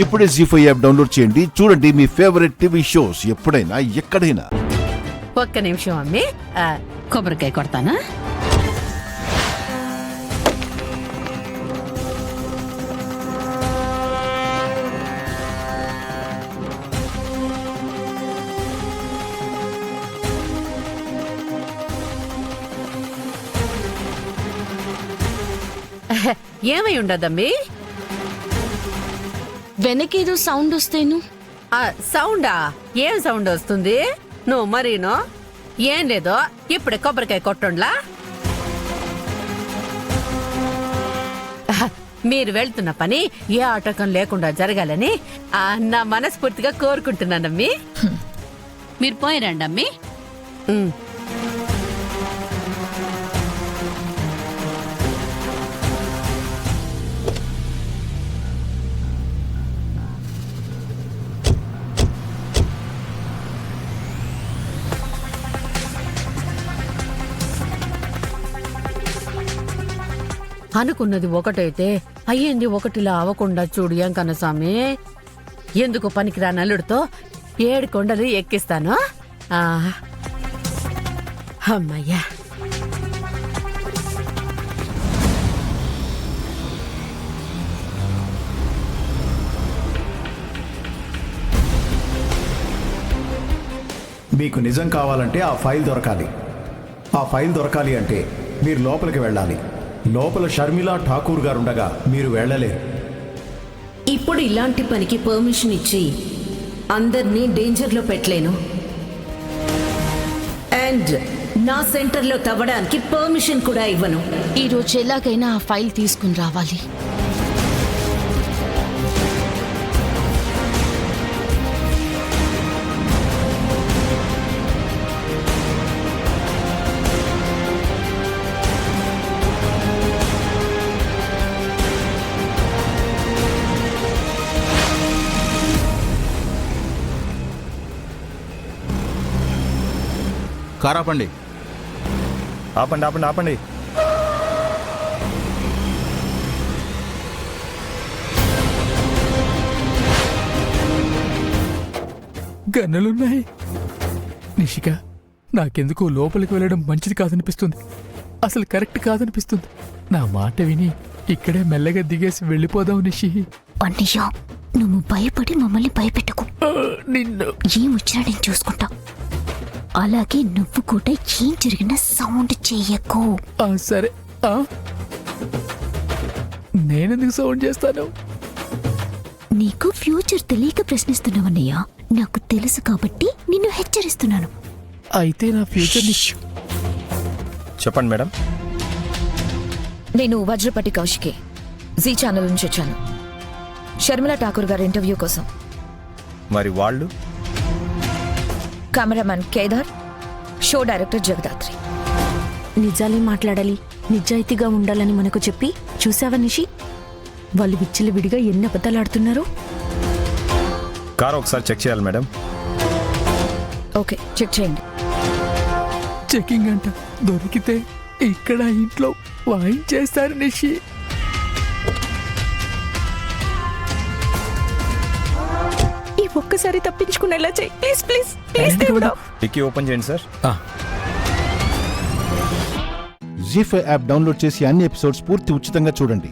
ఇప్పుడే జీ5 app download చేయండి. చూడండి మీ ఫేవరెట్ టీవీ షోస్ ఎప్పుడైనా ఎక్కడైనా. ఒక్క నిమిషం అమ్మి, కొబ్బరికాయ కొడతానా? ఏమై ఉండదమ్మి? వెనకేదో సౌండ్ వస్తేను. సౌండా? ఏం సౌండ్ వస్తుంది? నువ్వు మరీనో ఏం లేదో ఇప్పుడే కొబ్బరికాయ కొట్టుండ్లా. మీరు వెళ్తున్న పని ఏ ఆటకం లేకుండా జరగాలని నా మనస్ఫూర్తిగా కోరుకుంటున్నానమ్మి. మీరు పోయిరండి అమ్మి. అనుకున్నది ఒకటైతే అయ్యింది ఒకటిలా అవ్వకుండా చూడు ఏం కన్నస్వామి. ఎందుకు పనికిరా నల్లుడితో 7 కొండలు ఎక్కిస్తాను. అమ్మయ్యా. మీకు నిజం కావాలంటే ఆ ఫైల్ దొరకాలి. ఆ ఫైల్ దొరకాలి అంటే మీరు లోపలికి వెళ్ళాలి. లోపల షర్మిలా ఠాకూర్ గారుండగా మీరు వెళ్ళలేరు. ఇప్పుడు ఇలాంటి పనికి పర్మిషన్ ఇచ్చి అందరినీ డేంజర్లో పెట్టలేను. అండ్ నా సెంటర్లో తవ్వడానికి పర్మిషన్ కూడా ఇవ్వను. ఈరోజు ఎలాగైనా ఆ ఫైల్ తీసుకుని రావాలి. కారాపండి. ఆపండి ఆపండి ఆపండి. గన్నులున్నాయి. నిషిక, నాకెందుకు లోపలికి వెళ్ళడం మంచిది కాదనిపిస్తుంది. అసలు కరెక్ట్ కాదనిపిస్తుంది. నా మాట విని ఇక్కడే మెల్లగా దిగేసి వెళ్ళిపోదాం నిషి. అన్నయ్య, నువ్వు భయపడి మమ్మల్ని భయపెట్టుకు. నిన్ను ఏం వచ్చినా నేను చూసుకుంటా. అలాగే నువ్వు కూడా ఏం జరిగినా సౌండ్ చెయ్యకు. సరే. నేనెందుకు సౌండ్ చేస్తాను? నీకు ఫ్యూచర్ తెలియక ప్రశ్నిస్తున్నావన్నయ్య. నాకు తెలుసు కాబట్టి నిన్ను హెచ్చరిస్తున్నాను. అయితే నా ఫ్యూచర్ చెప్పండి మేడం. నేను వజ్రపటి కౌశికి, జీ ఛానల్ నుంచి వచ్చాను. షర్మిలా ఠాకూర్ గారి ఇంటర్వ్యూ కోసం. మరి వాళ్ళు? Cameraman Kedar, show director Jagadhatri. నిజాలే మాట్లాడాలి, నిజాయితీగా ఉండాలని మనకు చెప్పి చూసావా నిషి? వాళ్ళు విచ్చలు విడిగా ఎన్ని అబద్ధాలాడుతున్నారు. కారు ఒకసారి చెక్ చేయాలి మేడం. ఓకే, చెక్ చేయండి. చెకింగ్ అంట. దొరికితే ఇక్కడ ఇంట్లో వాయించేస్తారు నిషి. ఈ ఒక్కసారి తప్పించుకునేలా చెయ్యి ప్లీజ్ ప్లీజ్ ప్లీజ్ దేవుడా. డిక్కీ ఓపెన్ చేయండి సార్. జీ5 యాప్ డౌన్లోడ్ చేసి అన్ని ఎపిసోడ్స్ పూర్తి ఉచితంగా చూడండి.